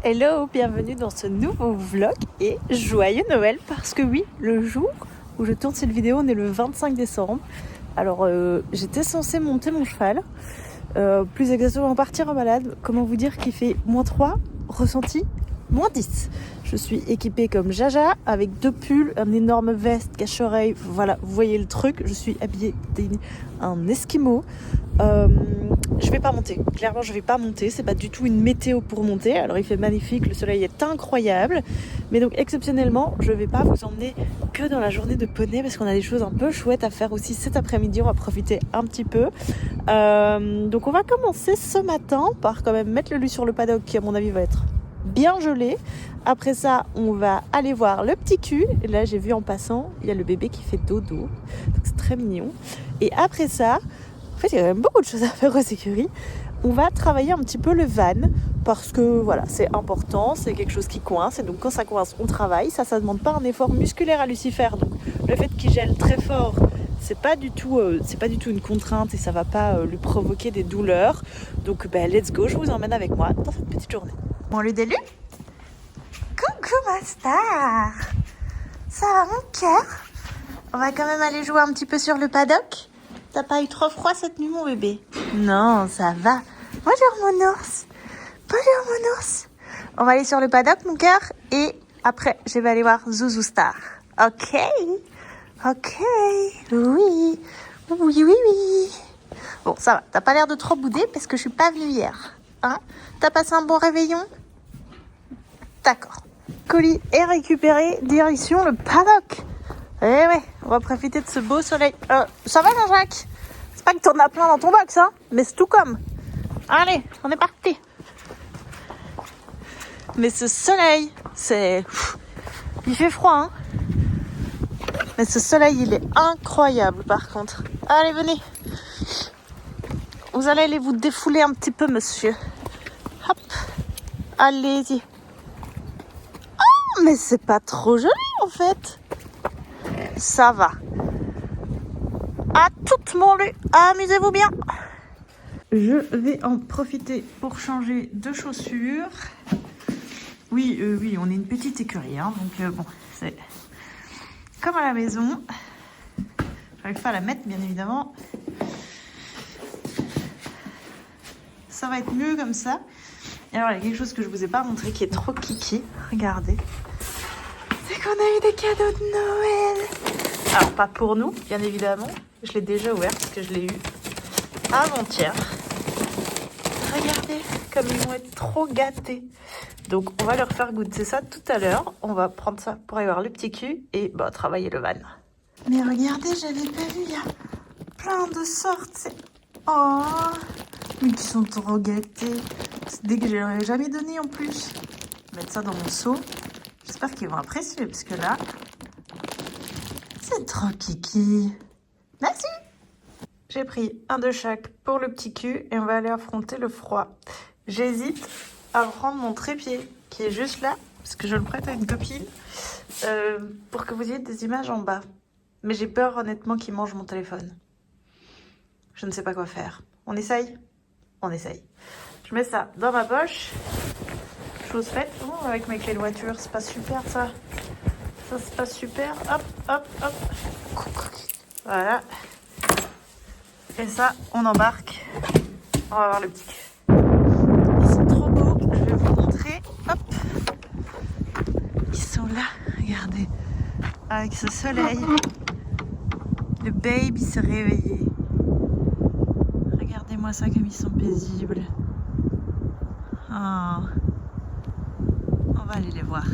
Hello, bienvenue dans ce nouveau vlog et joyeux Noël parce que oui, le jour où je tourne cette vidéo, on est le 25 décembre. Alors j'étais censée monter mon cheval, plus exactement partir en balade. Comment vous dire qu'il fait -3, ressenti -10. Je suis équipée comme Jaja avec 2 pulls, un énorme veste, cache-oreille, voilà, vous voyez le truc. Je suis habillée d'un esquimau. Je vais pas monter, clairement je vais pas monter, c'est pas du tout une météo pour monter. Alors il fait magnifique, le soleil est incroyable, mais donc exceptionnellement je vais pas vous emmener que dans la journée de poney parce qu'on a des choses un peu chouettes à faire aussi cet après-midi. On va profiter un petit peu, donc on va commencer ce matin par quand même mettre le lui sur le paddock qui à mon avis va être bien gelé. Après ça on va aller voir le petit cul, et là j'ai vu en passant il y a le bébé qui fait dodo, donc c'est très mignon. Et après ça, en fait, il y a quand même beaucoup de choses à faire aux écuries. On va travailler un petit peu le van parce que voilà, c'est important, c'est quelque chose qui coince. Et donc quand ça coince, on travaille. Ça demande pas un effort musculaire à Lucifer. Donc le fait qu'il gèle très fort, c'est pas du tout une contrainte et ça va pas lui provoquer des douleurs. Donc let's go, je vous emmène avec moi dans cette petite journée. Bon, le délu. Coucou ma star. Ça va mon cœur? On va quand même aller jouer un petit peu sur le paddock. T'as pas eu trop froid cette nuit, mon bébé? Non, ça va. Bonjour, mon ours. Bonjour, mon ours. On va aller sur le paddock, mon cœur. Et après, je vais aller voir Zouzou Star. Ok. Ok. Oui. Oui, oui, oui. Bon, ça va. T'as pas l'air de trop bouder parce que je suis pas venue hier. Hein? T'as passé un bon réveillon? D'accord. Colis est récupéré. Direction le paddock. Eh ouais, on va profiter de ce beau soleil. Ça va Jean-Jacques? C'est pas que t'en as plein dans ton box, hein, mais c'est tout comme. Allez, on est parti. Mais ce soleil, il fait froid, hein. Mais ce soleil, il est incroyable par contre. Allez, venez. Vous allez aller vous défouler un petit peu, monsieur. Hop. Allez-y. Oh, mais c'est pas trop joli en fait. Ça va. À toute mon lait, amusez-vous bien. Je vais en profiter pour changer de chaussures. Oui, on est une petite écurie, hein, donc bon, c'est comme à la maison. J'arrive pas à la mettre, bien évidemment. Ça va être mieux comme ça. Et alors, il y a quelque chose que je vous ai pas montré qui est trop kiki. Regardez. C'est qu'on a eu des cadeaux de Noël. Alors, pas pour nous, bien évidemment. Je l'ai déjà ouvert parce que je l'ai eu avant-hier. Regardez comme ils vont être trop gâtés. Donc, on va leur faire goûter ça tout à l'heure. On va prendre ça pour aller voir le petit cul et travailler le van. Mais regardez, j'avais pas vu, il y a plein de sortes. Oh, mais qui sont trop gâtés. C'est des que je leur ai jamais donné en plus. Je vais mettre ça dans mon seau. J'espère qu'ils vont apprécier parce que là, c'est trop kiki. Merci. J'ai pris un de chaque pour le petit cul et on va aller affronter le froid. J'hésite à prendre mon trépied qui est juste là parce que je le prête à une copine pour que vous ayez des images en bas. Mais j'ai peur honnêtement qu'il mange mon téléphone. Je ne sais pas quoi faire. On essaye? On essaye. Je mets ça dans ma poche. Chose faite. Oh, avec mes clés de voiture, c'est pas super ça. Ça c'est pas super. Hop, hop, hop. Voilà. Et ça, on embarque. On va voir le petit cul. Ils sont trop beaux. Je vais vous montrer. Hop. Ils sont là. Regardez. Avec ce soleil. Le baby s'est réveillé. Regardez-moi ça comme ils sont paisibles. Oh. On va aller les voir.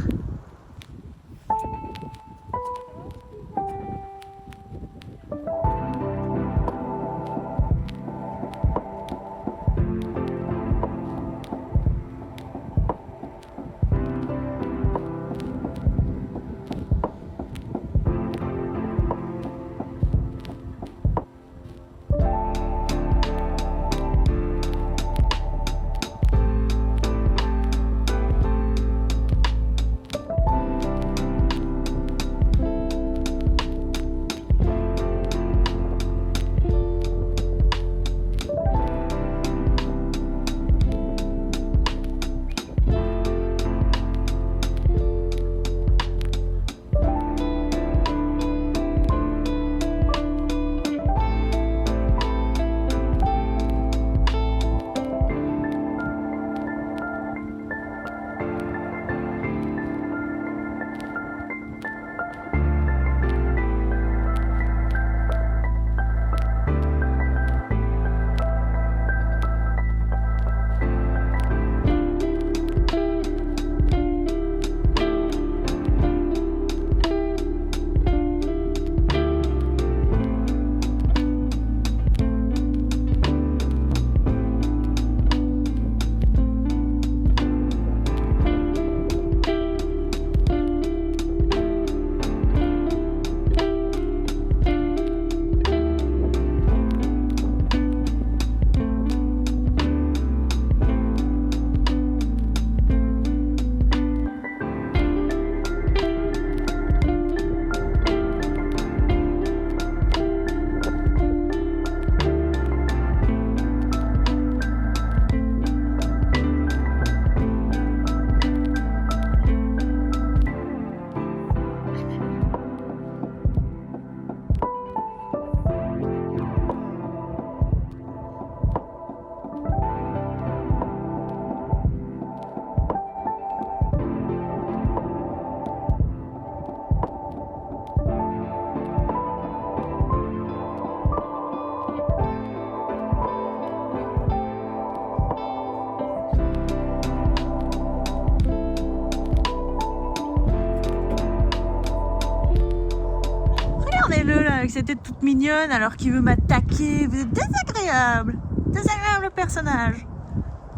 c'était toute mignonne alors qu'il veut m'attaquer. Vous êtes désagréable. Désagréable personnage.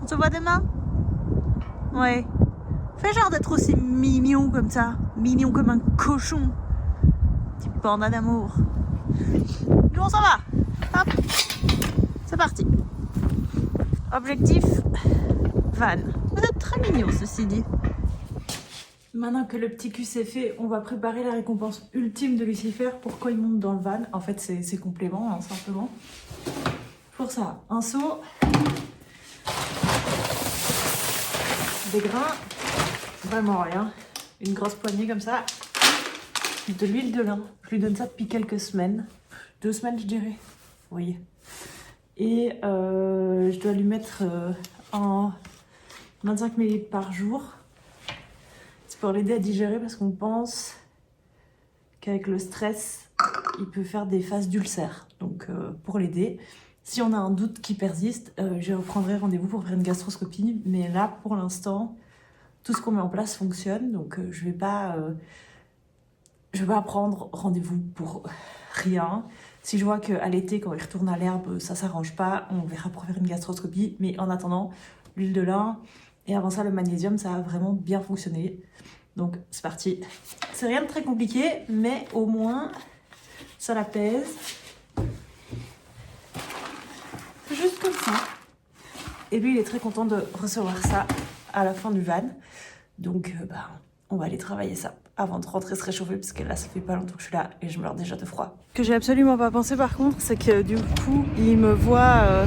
On se voit demain? Ouais. Fais genre d'être aussi mignon comme ça. Mignon comme un cochon. Petit panda d'amour. Nous on s'en va. Hop. C'est parti. Objectif van. Vous êtes très mignon ceci dit. Maintenant que le petit cul s'est fait, on va préparer la récompense ultime de Lucifer pour quand il monte dans le van. En fait, c'est complément, hein, simplement. Pour ça, un seau, des grains, vraiment rien, une grosse poignée comme ça, de l'huile de lin. Je lui donne ça depuis quelques semaines, 2 semaines je dirais, vous voyez. Et je dois lui mettre en 25 ml par jour. C'est pour l'aider à digérer parce qu'on pense qu'avec le stress, il peut faire des phases d'ulcère. Donc pour l'aider, si on a un doute qui persiste, je reprendrai rendez-vous pour faire une gastroscopie. Mais là, pour l'instant, tout ce qu'on met en place fonctionne. Donc je vais pas prendre rendez-vous pour rien. Si je vois qu'à l'été, quand il retourne à l'herbe, ça s'arrange pas, on verra pour faire une gastroscopie. Mais en attendant, l'huile de lin et avant ça, le magnésium, ça a vraiment bien fonctionné. Donc c'est parti. C'est rien de très compliqué, mais au moins, ça l'apaise. C'est juste comme ça. Et lui, il est très content de recevoir ça à la fin du van. Donc, on va aller travailler ça avant de rentrer se réchauffer, parce que là, ça fait pas longtemps que je suis là et je meurs déjà de froid. Ce que j'ai absolument pas pensé par contre, c'est que du coup, il me voit...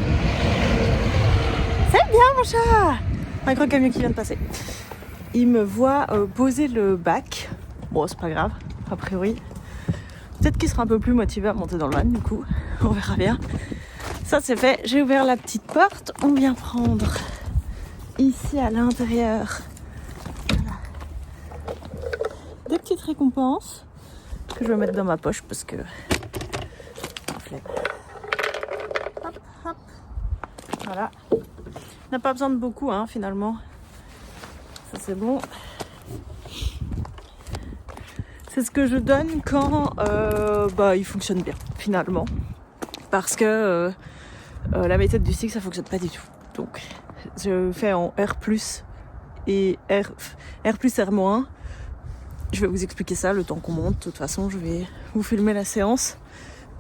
C'est bien mon chat! Un gros camion qui vient de passer. Il me voit poser le bac. Bon, c'est pas grave, a priori. Peut-être qu'il sera un peu plus motivé à monter dans le van, du coup. On verra bien. Ça, c'est fait. J'ai ouvert la petite porte. On vient prendre ici à l'intérieur voilà, des petites récompenses que je vais mettre dans ma poche parce que... Flemme. Hop, hop. Voilà. On n'a pas besoin de beaucoup, hein, finalement. Ça, c'est bon. C'est ce que je donne quand il fonctionne bien, finalement. Parce que la méthode du cycle, ça fonctionne pas du tout. Donc, je fais en R+, et R+, R-. Je vais vous expliquer ça le temps qu'on monte. De toute façon, je vais vous filmer la séance.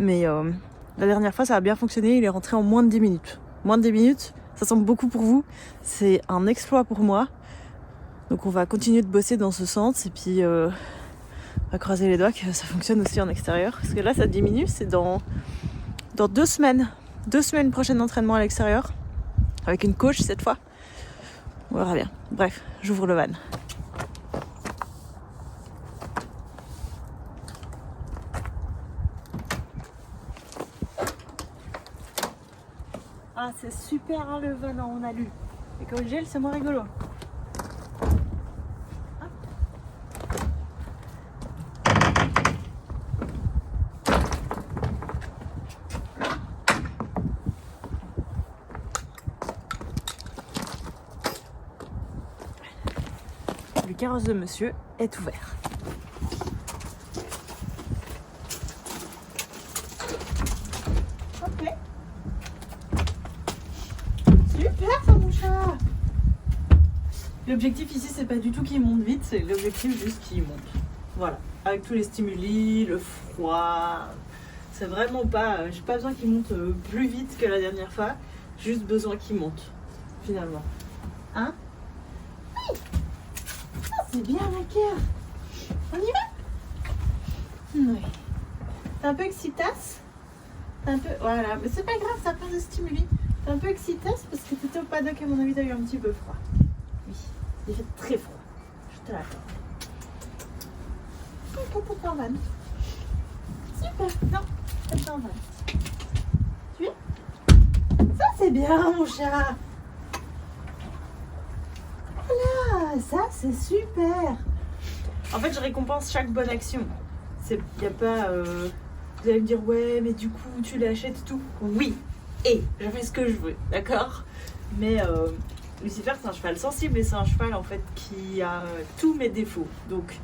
Mais la dernière fois, ça a bien fonctionné. Il est rentré en moins de 10 minutes. Moins de 10 minutes, ça semble beaucoup pour vous. C'est un exploit pour moi. Donc on va continuer de bosser dans ce sens et puis on va croiser les doigts que ça fonctionne aussi en extérieur. Parce que là ça diminue, c'est dans 2 semaines. 2 semaines prochaines d'entraînement à l'extérieur. Avec une coach cette fois. On verra bien. Bref, j'ouvre le van. Ah c'est super hein, le van en alu. Et quand le gel c'est moins rigolo. Le carrosse de monsieur est ouvert. Ok. Super ça mon chat. L'objectif ici c'est pas du tout qu'il monte vite, c'est l'objectif juste qu'il monte. Voilà. Avec tous les stimuli, le froid. C'est vraiment pas... j'ai pas besoin qu'il monte plus vite que la dernière fois. Juste besoin qu'il monte. Finalement. Hein? C'est bien ma cœur. On y va? Oui. T'es un peu excitasse? T'es un peu... Voilà, mais c'est pas grave, ça a plein de stimuli. T'es un peu excitasse parce que t'étais au paddock, à mon avis, t'as eu un petit peu froid. Oui, il fait très froid. Je te l'accorde. Ok, t'es en van. Super. Non, t'es en van. Tu es? Ça, c'est bien, mon chat. Voilà, ça c'est super. En fait, je récompense chaque bonne action. Il n'y a pas... Vous allez me dire, ouais, mais du coup, tu l'achètes et tout. Oui, et je fais ce que je veux, d'accord? Mais Lucifer, c'est un cheval sensible et c'est un cheval, en fait, qui a tous mes défauts. Donc,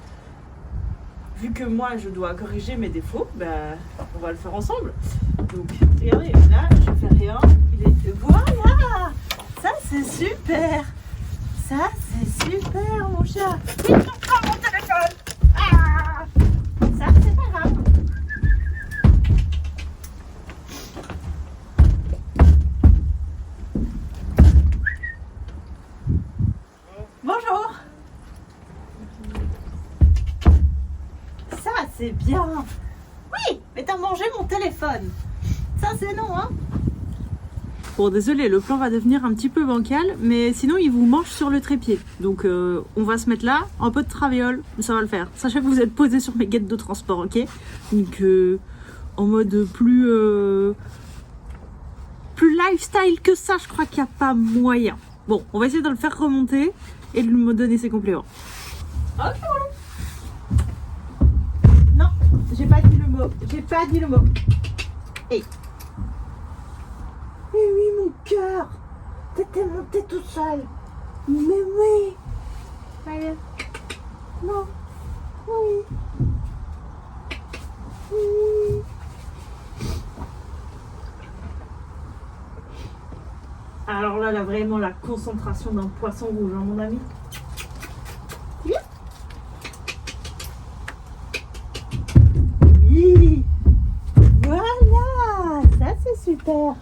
vu que moi je dois corriger mes défauts, on va le faire ensemble. Donc regardez, là je fais rien. Voilà, ça c'est super. Ça c'est super mon chat. Il ne touche pas mon téléphone. Ah, ça c'est pas grave. Bonjour. Ça c'est bien. Oui, mais t'as mangé mon téléphone. Ça c'est non, hein. Bon, désolé, le plan va devenir un petit peu bancal, mais sinon il vous mange sur le trépied. Donc on va se mettre là, un peu de traviole, ça va le faire. Sachez que vous êtes posé sur mes guettes de transport, ok? Donc en mode plus lifestyle que ça, je crois qu'il n'y a pas moyen. Bon, on va essayer de le faire remonter et de me donner ses compléments. Ok, voilà. Non, j'ai pas dit le mot. J'ai pas dit le mot. Hey. Mais oui, mon cœur, t'étais monté tout seul. Mais oui. Allez. Non. Oui. Oui. Alors là, vraiment la concentration d'un poisson rouge, hein, mon ami. Viens. Oui. Voilà. Ça, c'est super.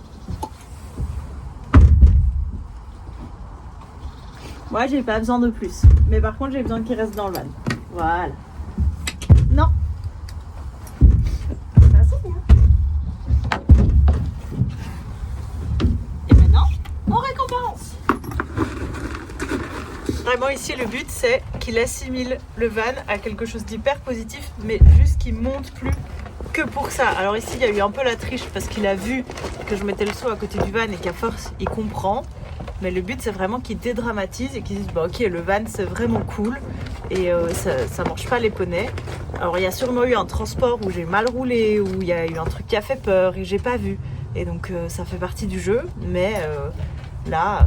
Moi, j'ai pas besoin de plus. Mais par contre, j'ai besoin qu'il reste dans le van. Voilà. Non. Ça, c'est bien. Et maintenant, on récompense. Vraiment, ici, le but, c'est qu'il assimile le van à quelque chose d'hyper positif, mais juste qu'il monte plus que pour ça. Alors ici, il y a eu un peu la triche parce qu'il a vu que je mettais le seau à côté du van et qu'à force, il comprend. Mais le but, c'est vraiment qu'ils dédramatisent et qu'ils disent bah, ok, le van, c'est vraiment cool et ça mange pas les poneys. Alors, il y a sûrement eu un transport où j'ai mal roulé, où il y a eu un truc qui a fait peur et j'ai pas vu. Et donc, ça fait partie du jeu. Mais là,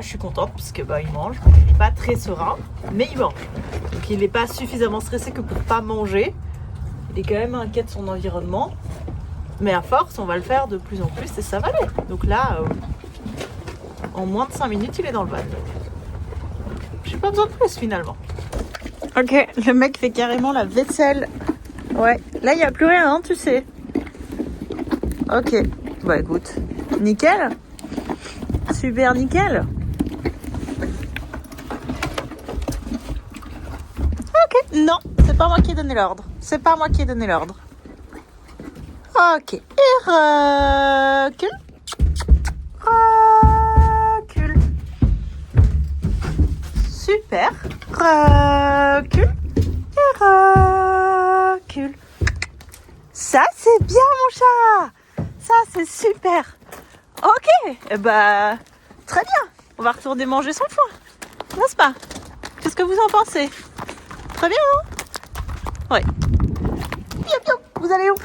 je suis contente parce que il mange. Il n'est pas très serein, mais il mange. Donc, il n'est pas suffisamment stressé que pour pas manger. Il est quand même inquiet de son environnement. Mais à force, on va le faire de plus en plus et ça va aller. Donc là... en moins de 5 minutes, il est dans le van. J'ai pas besoin de plus finalement. Ok, le mec fait carrément la vaisselle. Ouais, là il n'y a plus rien, hein, tu sais. Ok, bah écoute, nickel. Super nickel. Ok, non, c'est pas moi qui ai donné l'ordre. C'est pas moi qui ai donné l'ordre. Ok, et recule. Super. Recule. Et recule. Ça, c'est bien, mon chat. Ça, c'est super. Ok. Eh ben, très bien. On va retourner manger son foin. N'est-ce pas? Qu'est-ce que vous en pensez? Très bien, non? Oui. Vous allez où?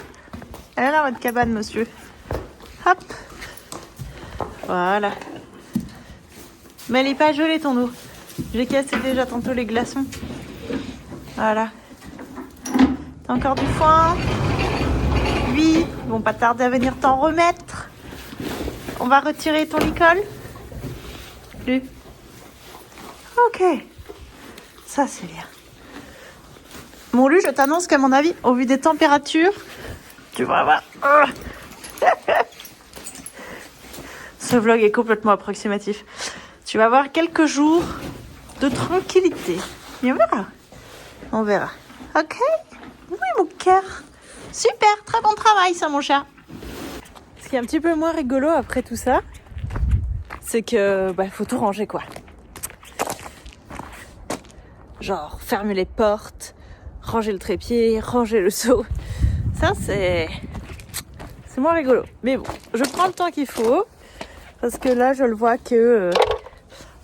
Elle est là, votre cabane, monsieur. Hop. Voilà. Mais elle n'est pas gelée, ton eau. J'ai cassé déjà tantôt les glaçons. Voilà. T'as encore du foin? Oui. Ils vont pas tarder à venir t'en remettre. On va retirer ton licol. Lui. Ok. Ça, c'est bien. Bon, lui, je t'annonce qu'à mon avis, au vu des températures, tu vas voir. Ce vlog est complètement approximatif. Tu vas avoir quelques jours de tranquillité. Et on verra. On verra. Ok? Oui, mon cœur. Super, très bon travail, ça, mon chat. Ce qui est un petit peu moins rigolo après tout ça, c'est que faut tout ranger, quoi. Genre, fermer les portes, ranger le trépied, ranger le seau. Ça, c'est moins rigolo. Mais bon, je prends le temps qu'il faut. Parce que là, je le vois que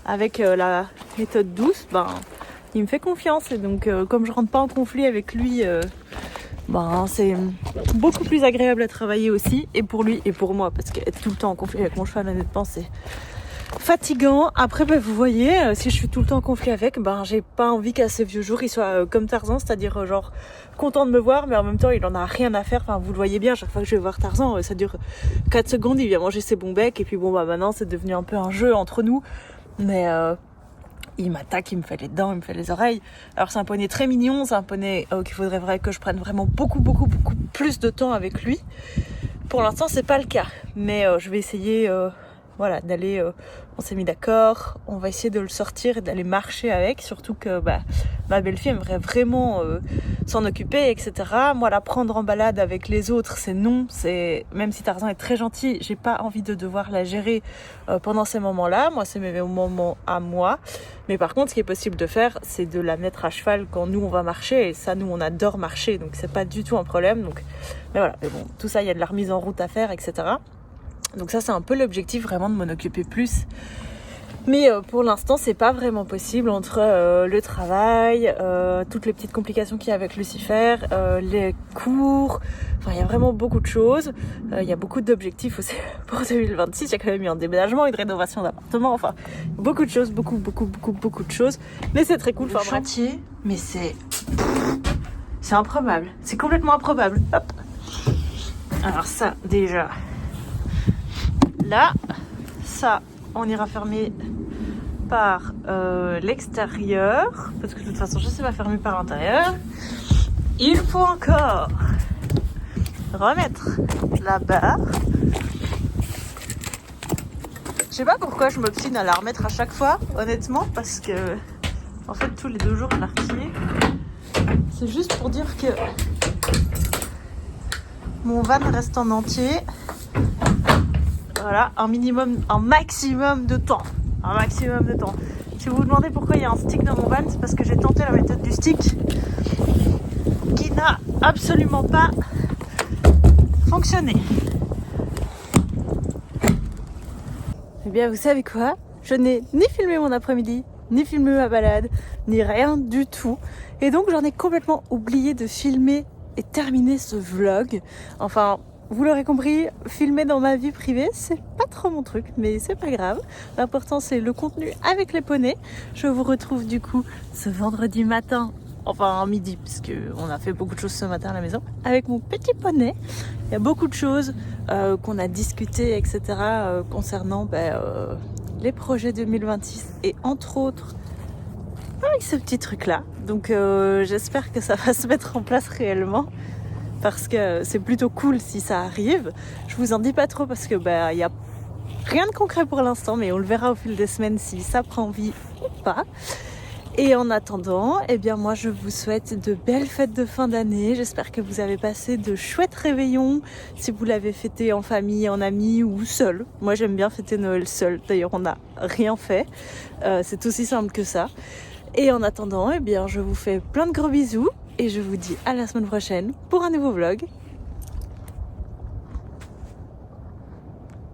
avec la méthode douce, il me fait confiance. Et donc, comme je rentre pas en conflit avec lui, c'est beaucoup plus agréable à travailler aussi. Et pour lui et pour moi. Parce qu'être tout le temps en conflit avec mon cheval, honnêtement, fatigant. Après, vous voyez, si je suis tout le temps en conflit avec, j'ai pas envie qu'à ces vieux jours, il soit comme Tarzan, c'est-à-dire genre content de me voir, mais en même temps, il en a rien à faire. Enfin, vous le voyez bien, chaque fois que je vais voir Tarzan, ça dure 4 secondes, il vient manger ses bons becs, et puis maintenant, c'est devenu un peu un jeu entre nous. Mais il m'attaque, il me fait les dents, il me fait les oreilles. Alors c'est un poney très mignon, c'est un poney qu'il faudrait que je prenne vraiment beaucoup plus de temps avec lui. Pour l'instant, c'est pas le cas, mais je vais essayer d'aller, on s'est mis d'accord, on va essayer de le sortir et d'aller marcher avec, surtout que ma belle-fille aimerait vraiment s'en occuper, etc. Moi, la prendre en balade avec les autres, c'est non, même si Tarzan est très gentil, j'ai pas envie de devoir la gérer pendant ces moments-là. Moi, c'est mes moments à moi, mais par contre, ce qui est possible de faire, c'est de la mettre à cheval quand nous on va marcher, et ça, nous on adore marcher, donc c'est pas du tout un problème. Donc, mais bon, tout ça, il y a de la remise en route à faire, etc. Donc ça, c'est un peu l'objectif, vraiment de m'en occuper plus. Mais pour l'instant, c'est pas vraiment possible entre le travail, toutes les petites complications qu'il y a avec Lucifer, les cours. Enfin, il y a vraiment beaucoup de choses. Il y a beaucoup d'objectifs aussi pour 2026. Il y a quand même eu un déménagement, une rénovation d'appartement. Enfin, beaucoup de choses, beaucoup de choses. Mais c'est très cool. Le chantier, mais c'est improbable. C'est complètement improbable. Hop. Alors ça, déjà... Là, ça, on ira fermer par l'extérieur, parce que de toute façon, je sais pas fermer par l'intérieur. Il faut encore remettre la barre. Je sais pas pourquoi je m'obstine à la remettre à chaque fois, honnêtement, parce que, en fait, tous les 2 jours, on la retire. C'est juste pour dire que mon van reste en entier. Voilà, un maximum de temps. Si vous vous demandez pourquoi il y a un stick dans mon van, c'est parce que j'ai tenté la méthode du stick qui n'a absolument pas fonctionné. Eh bien, vous savez quoi ? Je n'ai ni filmé mon après-midi, ni filmé ma balade, ni rien du tout. Et donc, j'en ai complètement oublié de filmer et terminer ce vlog. Enfin... Vous l'aurez compris, filmer dans ma vie privée, c'est pas trop mon truc, mais c'est pas grave. L'important, c'est le contenu avec les poneys. Je vous retrouve du coup ce vendredi matin, enfin midi, parce qu'on a fait beaucoup de choses ce matin à la maison, avec mon petit poney. Il y a beaucoup de choses qu'on a discutées, etc. Concernant les projets 2026 et entre autres avec ce petit truc-là. Donc j'espère que ça va se mettre en place réellement. Parce que c'est plutôt cool si ça arrive. Je vous en dis pas trop parce que y a rien de concret pour l'instant, mais on le verra au fil des semaines si ça prend vie ou pas. Et en attendant, moi je vous souhaite de belles fêtes de fin d'année. J'espère que vous avez passé de chouettes réveillons. Si vous l'avez fêté en famille, en amis ou seul. Moi j'aime bien fêter Noël seul. D'ailleurs on n'a rien fait. C'est aussi simple que ça. Et en attendant, je vous fais plein de gros bisous. Et je vous dis à la semaine prochaine pour un nouveau vlog.